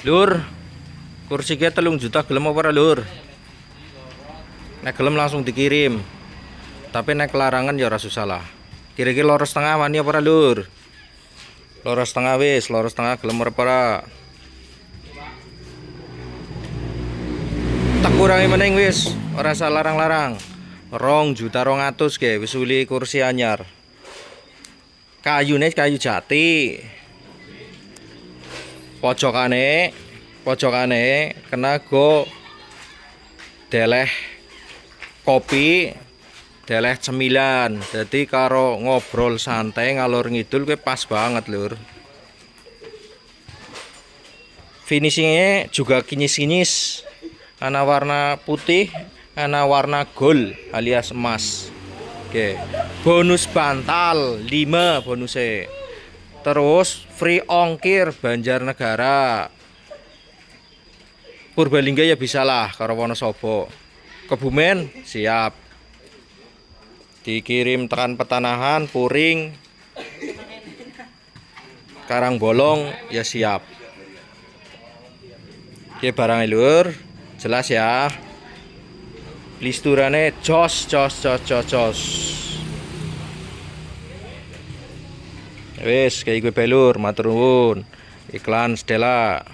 Lur, kursi kita 3 juta gelem apa ora lur? Nek gelem langsung dikirim. Tapi nek larangan ya ora susah lah. Kira-kira 2,5 wani apa ora lur? 2,5 wis, 2,5 gelem apa ora? Tak kurangi meneng wis, ora usah larang-larang. 2,200.000 ge wis uli kursi anyar. Kayune kayu jati. Pojokane kena go deleh kopi, deleh cemilan. Jadi karo ngobrol santai ngalor ngidul kuwi pas banget lur. Finishingnya juga kinyis-kinyis, ana warna putih, ana warna gold alias emas. Oke, bonus bantal 5 bonusnya. Terus free ongkir Banjarnegara. Purbalingga ya bisa lah karo Wonosobo. Kebumen siap. Dikirim tekan Petanahan, Puring, Karangbolong ya siap. Oke barang lur, jelas ya. Listurane jos. Wis kayak gue belur, matur nuwun. Iklan Stella.